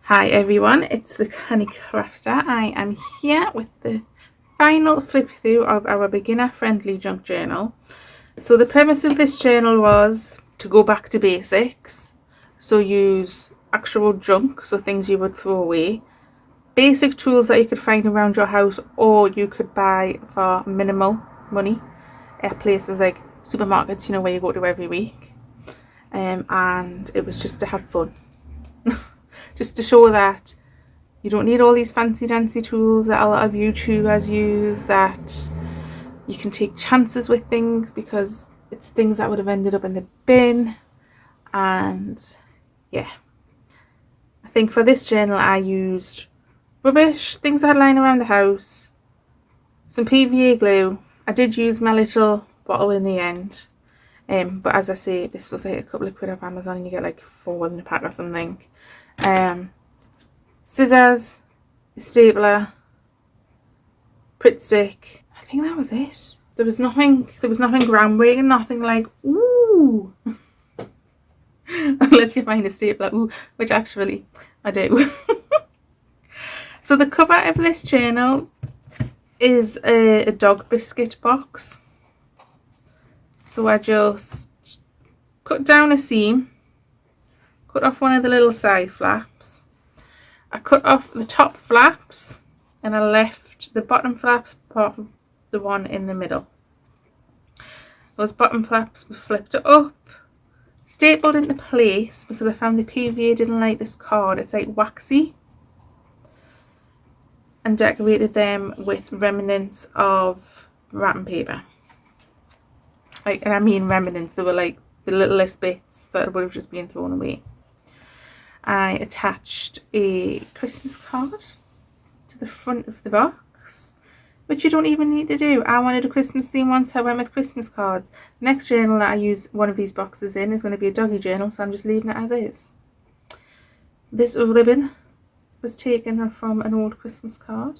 Hi everyone, it's the Canny Crafter. I am here with the final flip through of our beginner friendly junk journal. So the premise of this journal was to go back to basics. So use actual junk, so things you would throw away, basic tools that you could find around your house or you could buy for minimal money at places like supermarkets, where you go to every week. And it was just to have fun. Just to show that you don't need all these fancy dancy tools that a lot of YouTubers use, that you can take chances with things because it's things that would have ended up in the bin. And yeah, I think for this journal I used rubbish, things I had lying around the house, some PVA glue. I did use my little bottle in the end, but as I say, this was like a couple of quid off Amazon and you get like 4 in a pack or something. Scissors, a stapler, Pritt stick. I think that was it. There was nothing groundbreaking, nothing like ooh. Unless you find a stapler, ooh, which actually I do. So the cover of this journal is a dog biscuit box. So I just cut down a seam, cut off one of the little side flaps. I cut off the top flaps and I left the bottom flaps part of the one in the middle. Those bottom flaps were flipped up, stapled into place because I found the PVA didn't like this card. It's like waxy. And decorated them with remnants of wrapping paper. And I mean remnants, they were like the littlest bits that would have just been thrown away. I attached a Christmas card to the front of the box, which you don't even need to do. I wanted a Christmas theme one, so I went with Christmas cards. Next journal that I use one of these boxes in is going to be a doggy journal, so I'm just leaving it as is. This ribbon was taken from an old Christmas card,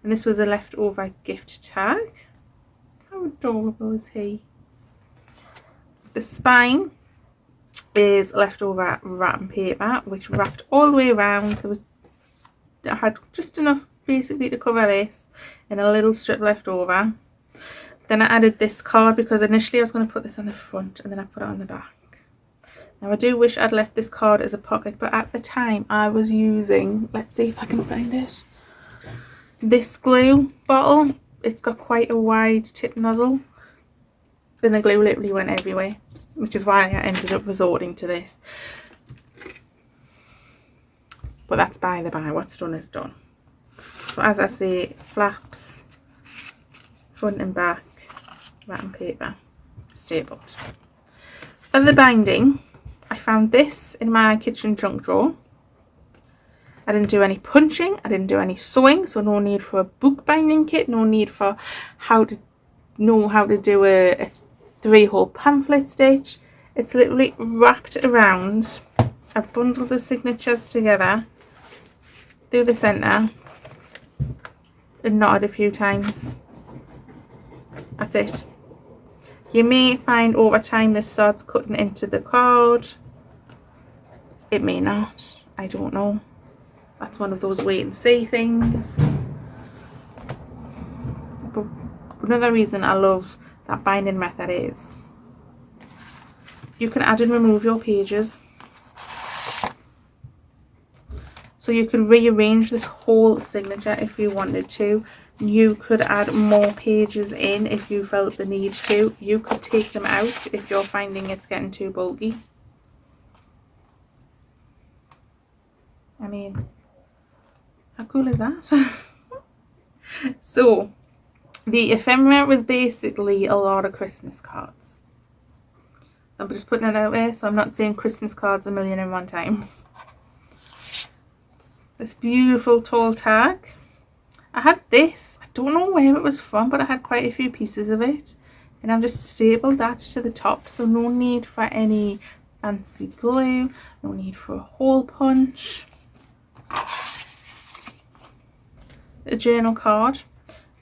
and this was a leftover gift tag. How adorable is he? The spine is leftover wrapping paper, which wrapped all the way around. I had just enough basically to cover this and a little strip left over. Then I added this card because initially I was going to put this on the front and then I put it on the back. Now I do wish I'd left this card as a pocket, but at the time I was using, let's see if I can find it, this glue bottle. It's got quite a wide tip nozzle and the glue literally went everywhere, which is why I ended up resorting to this. But that's by the by, what's done is done. So as I say, flaps, front and back, wrapping paper, stapled. For the binding, I found this in my kitchen junk drawer. I didn't do any punching, I didn't do any sewing, so no need for a book binding kit, no need for how to do a 3-hole pamphlet stitch. It's literally wrapped around. I've bundled the signatures together through the centre and knotted a few times. That's it. You may find over time this starts cutting into the card. It may not. I don't know. That's one of those wait and see things. But another reason I love that binding method is you can add and remove your pages. So you could rearrange this whole signature if you wanted to. You could add more pages in if you felt the need to. You could take them out if you're finding it's getting too bulky. I mean, how cool is that? So the ephemera was basically a lot of Christmas cards. I'm just putting it out there, so I'm not saying Christmas cards 1,000,001 times. This beautiful tall tag. I had this, I don't know where it was from, but I had quite a few pieces of it. And I've just stapled that to the top, so no need for any fancy glue, no need for a hole punch. A journal card.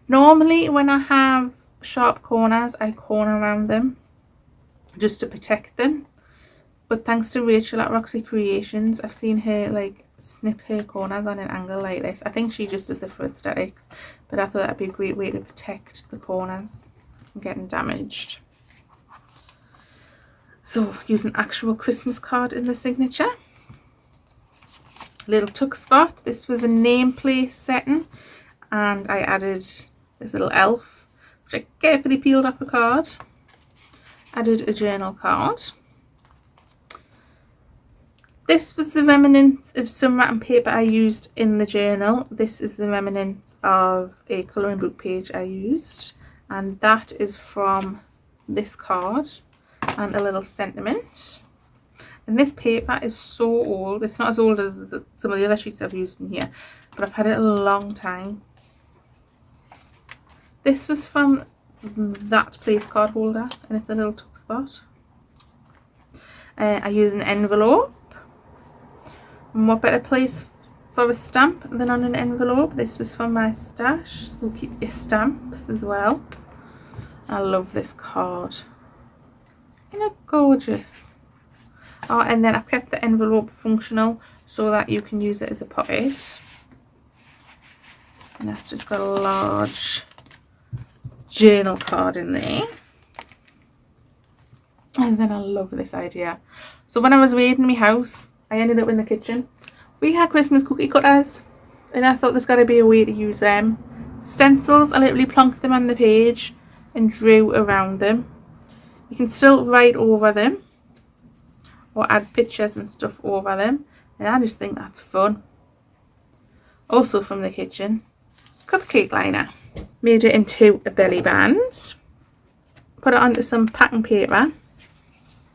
Normally when I have sharp corners, I corner around them just to protect them. But thanks to Rachel at Roxy Creations, I've seen her like snip her corners on an angle like this. I think she just does it for aesthetics, but I thought that'd be a great way to protect the corners from getting damaged. So use an actual Christmas card in the signature. Little tuck spot. This was a nameplate setting, and I added this little elf, which I carefully peeled off a card. Added a journal card. This was the remnants of some wrapping paper I used in the journal. This is the remnants of a colouring book page I used, and that is from this card and a little sentiment. And this paper is so old. It's not as old as some of the other sheets I've used in here, but I've had it a long time. This was from that place card holder, and it's a little tuck spot. I use an envelope. And what better place for a stamp than on an envelope? This was from my stash, so keep your stamps as well. I love this card. Isn't it gorgeous? Oh, and then I've kept the envelope functional so that you can use it as a pocket. And that's just got a large journal card in there. And then I love this idea. So when I was raiding my house, I ended up in the kitchen. We had Christmas cookie cutters, and I thought there's got to be a way to use them. Stencils, I literally plonked them on the page and drew around them. You can still write over them or add pictures and stuff over them, and I just think that's fun. Also from the kitchen, cupcake liner. Made it into a belly band. Put it onto some packing paper.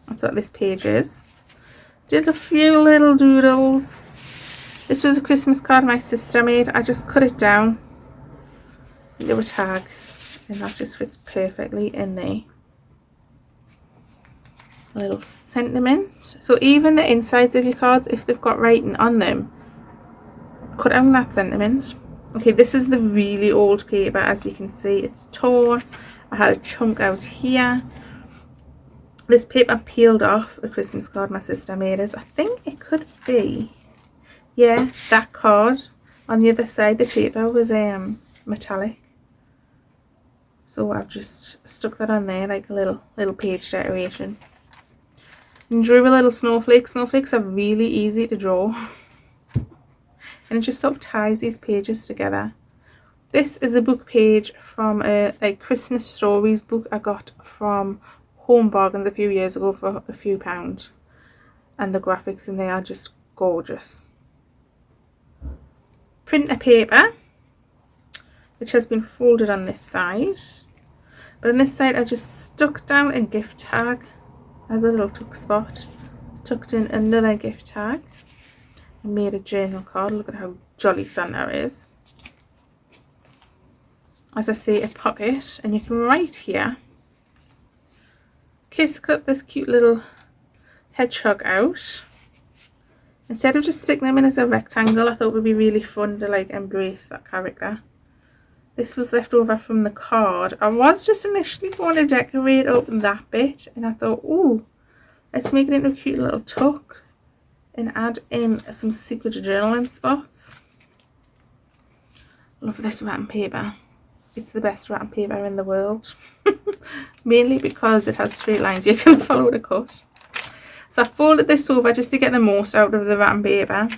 That's what this page is. Did a few little doodles. This was a Christmas card my sister made. I just cut it down into a tag, and that just fits perfectly in there. A little sentiment. So even the insides of your cards, if they've got writing on them, cut down that sentiment. Okay, this is the really old paper. As you can see, it's torn. I had a chunk out here. This paper peeled off a Christmas card my sister made us. I think it could be, yeah, that card. On the other side, the paper was metallic. So I've just stuck that on there like a little page decoration. And drew a little snowflake. Snowflakes are really easy to draw. And it just sort of ties these pages together. This is a book page from a Christmas stories book I got from Home Bargains a few years ago for a few pounds, and the graphics in there are just gorgeous. Printer paper, which has been folded on this side, but on this side I just stuck down a gift tag as a little tuck spot, tucked in another gift tag, and made a journal card. Look at how jolly Santa is. As I say, a pocket, and you can write here. Kiss cut this cute little hedgehog out. Instead of just sticking them in as a rectangle, I thought it would be really fun to like embrace that character. This was left over from the card. I was just initially going to decorate up that bit, and I thought, ooh, let's make it into a cute little tuck and add in some secret journaling spots. Love this wrapping paper. It's the best wrapping paper in the world. Mainly because it has straight lines you can follow the cut. So I folded this over just to get the most out of the wrapping paper.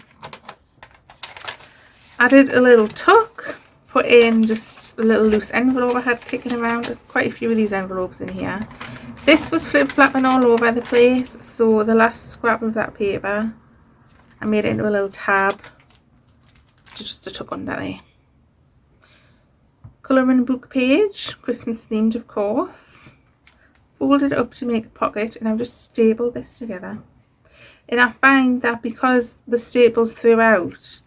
Added a little tuck. Put in just a little loose envelope I had kicking around. Quite a few of these envelopes in here. This was flip-flapping all over the place. So the last scrap of that paper, I made it into a little tab just to tuck under there. Colouring book page, Christmas themed of course. Folded it up to make a pocket, and I've just stapled this together. And I find that because the staples throughout,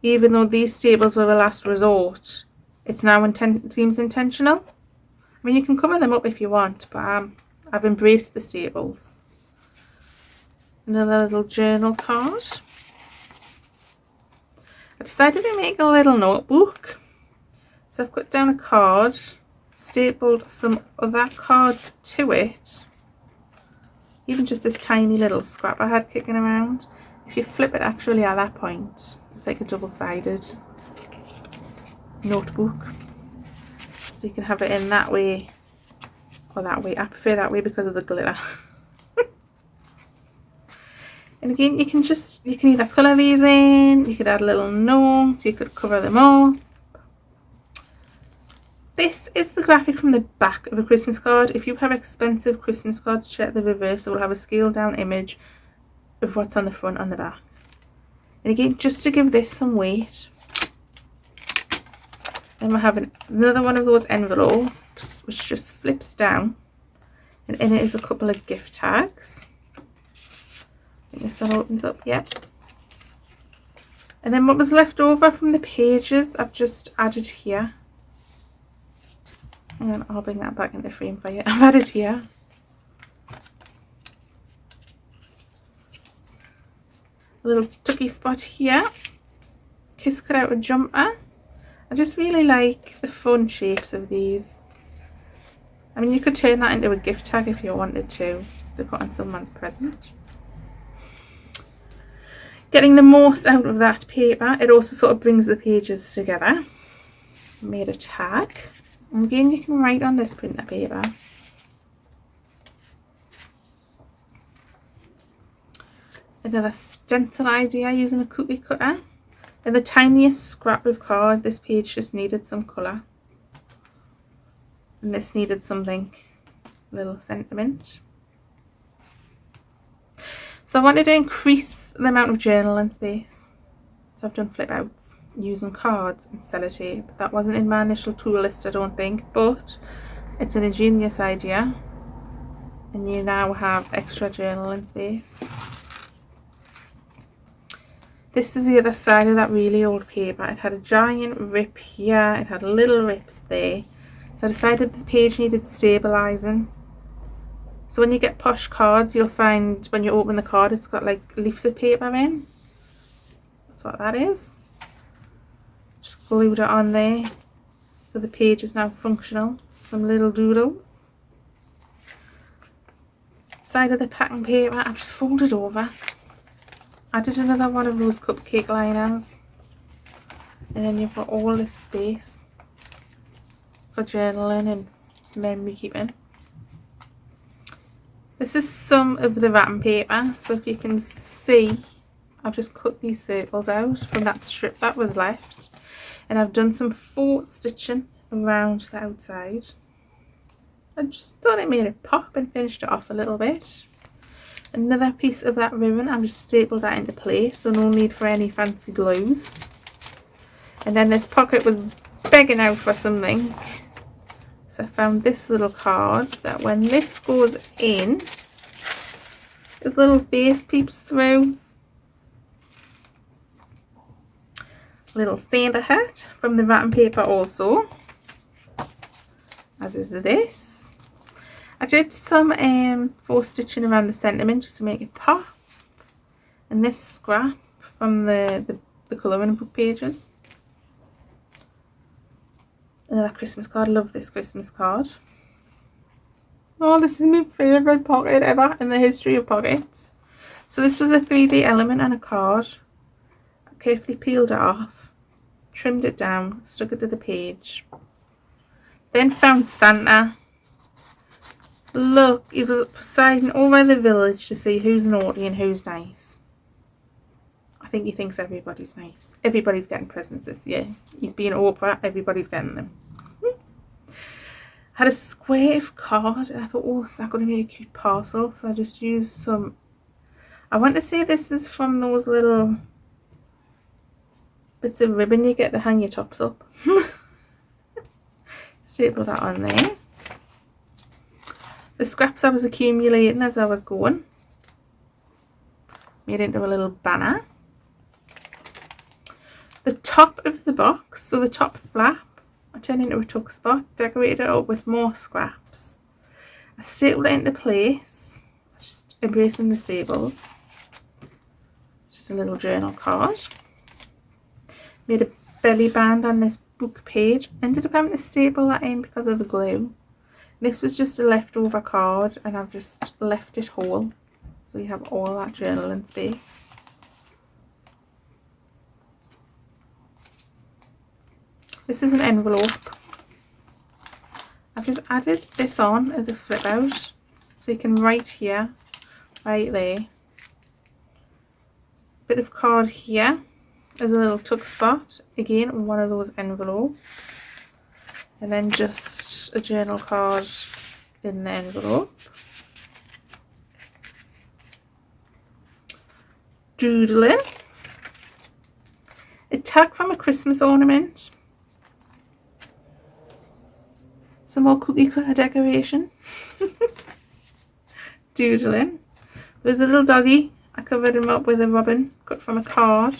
even though these staples were the last resort, it's now seems intentional. I mean, you can cover them up if you want, but I've embraced the staples. Another little journal card. I decided to make a little notebook. So I've cut down a card, stapled some other cards to it, even just this tiny little scrap I had kicking around, if you flip it actually at that point, it's like a double-sided notebook. So you can have it in that way or that way. I prefer that way because of the glitter. And again, you can either colour these in, you could add little notes, you could cover them up. This is the graphic from the back of a Christmas card. If you have expensive Christmas cards, check the reverse. It will have a scaled down image of what's on the front and the back. And again, just to give this some weight. Then we'll have another one of those envelopes which just flips down. And in it is a couple of gift tags. I think this one opens up, yep. And then what was left over from the pages, I've just added here. And I'll bring that back into frame for you. I've added here a little tucky spot here. Kiss cut out a jumper. I just really like the fun shapes of these. I mean, you could turn that into a gift tag if you wanted to put on someone's present. Getting the most out of that paper, it also sort of brings the pages together. Made a tag. And again, you can write on this printer paper. Another stencil idea using a cookie cutter. And the tiniest scrap of card, this page just needed some colour. And this needed something, a little sentiment. So I wanted to increase the amount of journaling space. So I've done flip outs using cards and sellotape. That wasn't in my initial tool list, I don't think, but it's an ingenious idea. And you now have extra journaling space. This is the other side of that really old paper. It had a giant rip here, it had little rips there. So I decided the page needed stabilising. So when you get posh cards, you'll find when you open the card, it's got like leaves of paper in. That's what that is. Just glued it on there. So the page is now functional. Some little doodles. Side of the packing paper, I've just folded over. I did another one of those cupcake liners. And then you've got all this space for journaling and memory keeping. This is some of the wrapping paper. So if you can see, I've just cut these circles out from that strip that was left. And I've done some faux stitching around the outside. I just thought it made it pop and finished it off a little bit. Another piece of that ribbon, I've just stapled that into place, so no need for any fancy glues. And then this pocket was begging out for something. So I found this little card that when this goes in, this little face peeps through. Little Santa hat from the wrapping paper also, as is this. I did some faux stitching around the sentiment just to make it pop. And this scrap from the colouring book pages. Another Christmas card. Love this Christmas card. Oh, this is my favourite pocket ever in the history of pockets. So this was a 3D element and a card. I carefully peeled it off, trimmed it down, stuck it to the page. Then found Santa. Look, he was presiding over the village to see who's naughty and who's nice. I think he thinks everybody's nice. Everybody's getting presents this year. He's being Oprah, everybody's getting them. Had a square of card and I thought, oh, is that going to be a cute parcel? So I just used some, I want to say this is from those little bits of ribbon you get to hang your tops up. Staple that on there. The scraps I was accumulating as I was going. Made into a little banner. The top of the box, so the top flap, I turned into a tuck spot, decorated it up with more scraps. I stapled it into place, just embracing the staples. Just a little journal card. Made a belly band on this book page. Ended up having to staple that in because of the glue. This was just a leftover card and I've just left it whole. So you have all that journaling space. This is an envelope. I've just added this on as a flip out, so you can write here, right there. Bit of card here as a little tuck spot. Again, one of those envelopes. And then just a journal card in the envelope. Doodling. A tag from a Christmas ornament. Some more cookie cutter decoration. Doodling. There's a little doggy. I covered him up with a ribbon cut from a card.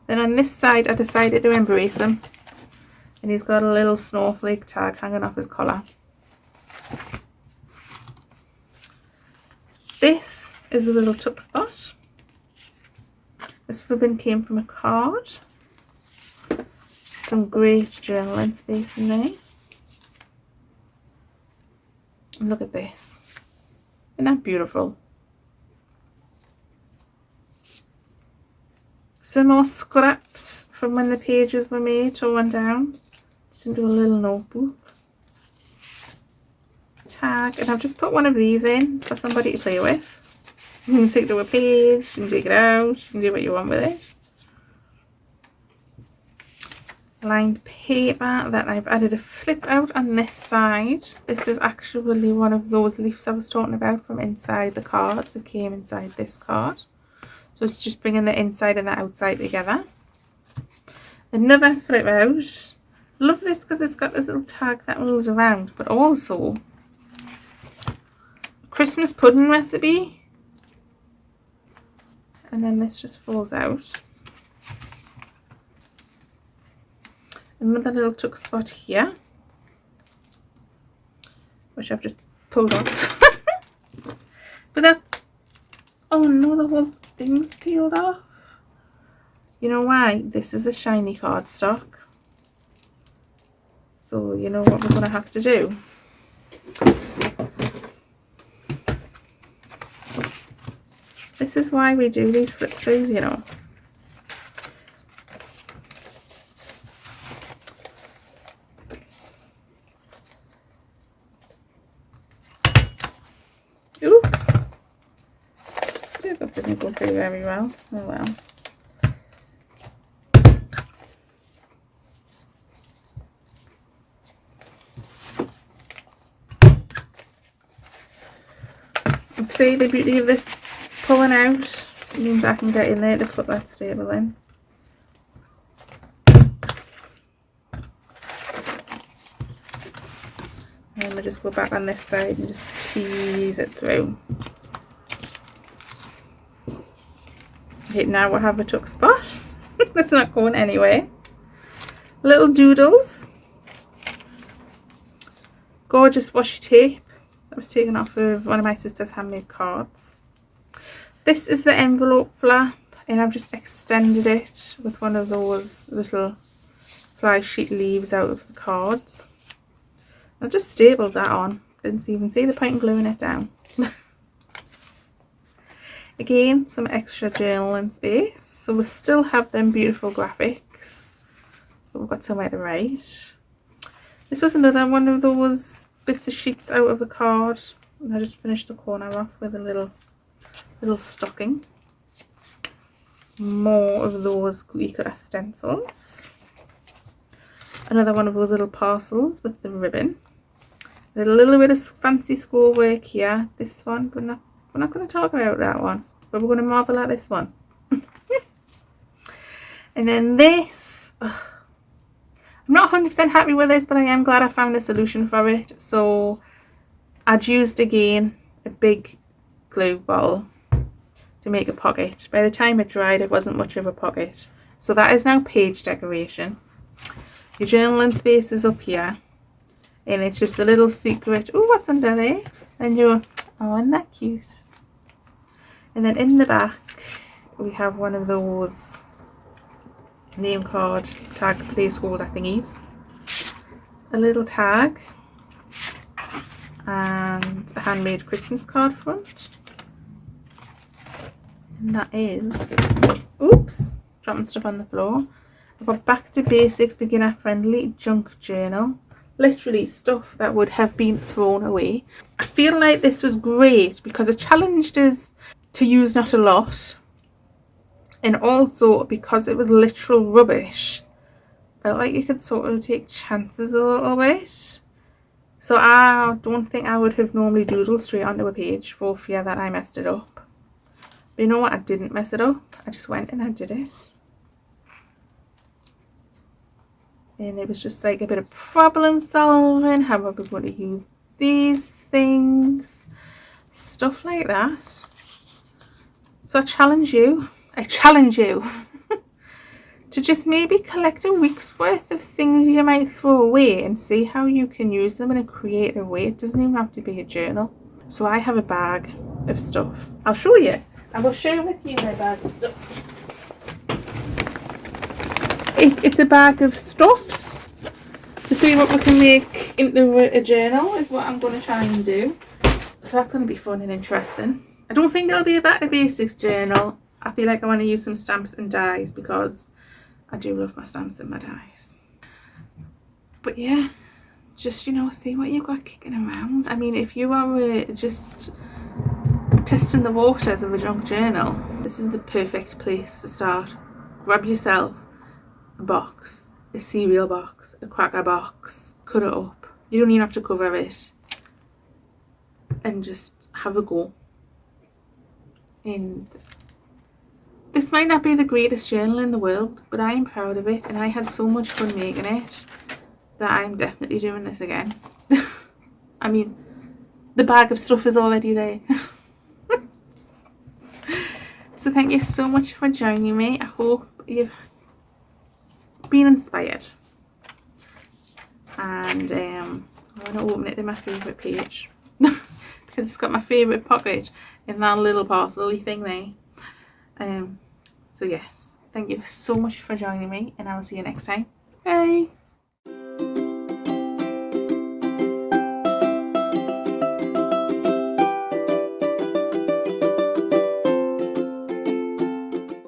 Then on this side I decided to embrace him. And he's got a little snowflake tag hanging off his collar. This is a little tuck spot. This ribbon came from a card. Some great journaling space in there. And look at this. Isn't that beautiful? Some more scraps from when the pages were made, torn down. Just into a little notebook. Tag. And I've just put one of these in for somebody to play with. You can stick it to a page, you can take it out, you can do what you want with it. Lined paper that I've added a flip out on this side. This is actually one of those leaves I was talking about from inside the cards. It came inside this card. So it's just bringing the inside and the outside together. Another flip out. Love this because it's got this little tag that moves around, but also a Christmas pudding recipe. And then this just folds out. Another little tuck spot here, which I've just pulled off. But that's, oh no, the whole thing's peeled off. You know why? This is a shiny cardstock. So you know what we're going to have to do? This is why we do these flip throughs, you know. Oops. Still didn't go through very well. Oh well. See, the beauty of this pulling out means I can get in there to put that staple in. And then we just go back on this side and just tease it through. Okay, now we'll have a tuck spot. That's not going anywhere. Little doodles. Gorgeous washi tape that was taken off of one of my sister's handmade cards. This is the envelope flap, and I've just extended it with one of those little fly sheet leaves out of the cards. I've just stapled that on. Didn't even see the point in gluing it down. Again, some extra journaling space. So we still have them beautiful graphics, but we've got somewhere to write. This was another one of those bits of sheets out of the card. And I just finished the corner off with a little stocking. More of those cookie cutter stencils. Another one of those little parcels with the ribbon. A little bit of fancy schoolwork here. This one, we're not going to talk about that one, but we're going to marvel at this one. And then this, I'm not 100% happy with this, but I am glad I found a solution for it. So I'd used again a big glue bottle to make a pocket. By the time it dried, it wasn't much of a pocket. So that is now page decoration. Your journaling space is up here, and it's just a little secret. Oh, what's under there? And you're, oh, isn't that cute? And then in the back we have one of those name card tag placeholder thingies, a little tag, and a handmade Christmas card front. And that is, oops, dropping stuff on the floor. I've got Back to Basics Beginner Friendly Junk Journal. Literally stuff that would have been thrown away. I feel like this was great because it challenged us to use not a lot, and also because it was literal rubbish, felt like you could sort of take chances a little bit. So I don't think I would have normally doodled straight onto a page for fear that I messed it up. But you know what? I didn't mess it up. I just went and I did it. And it was just like a bit of problem solving, how I was going to use these things, stuff like that. So I challenge you to just maybe collect a week's worth of things you might throw away and see how you can use them in a creative way. It doesn't even have to be a journal. So I have a bag of stuff. I'll show you. I will share with you my bag of stuff. It's a bag of stuffs to see what we can make into a journal is what I'm going to try and do. So that's going to be fun and interesting. I don't think it'll be a Back to Basics journal. I feel like I want to use some stamps and dies because I do love my stamps and my dies. But yeah, just, you know, see what you've got kicking around. I mean, if you are just testing the waters of a junk journal, this is the perfect place to start. Grab yourself a box, a cereal box, a cracker box, cut it up. You don't even have to cover it, and just have a go. And this might not be the greatest journal in the world, but I am proud of it, and I had so much fun making it that I'm definitely doing this again. I mean, the bag of stuff is already there. So thank you so much for joining me. I hope you've been inspired, and I want to open it to my favourite page because it's got my favourite pocket in that little parcel-y thing there. So yes, thank you so much for joining me, and I will see you next time. Bye.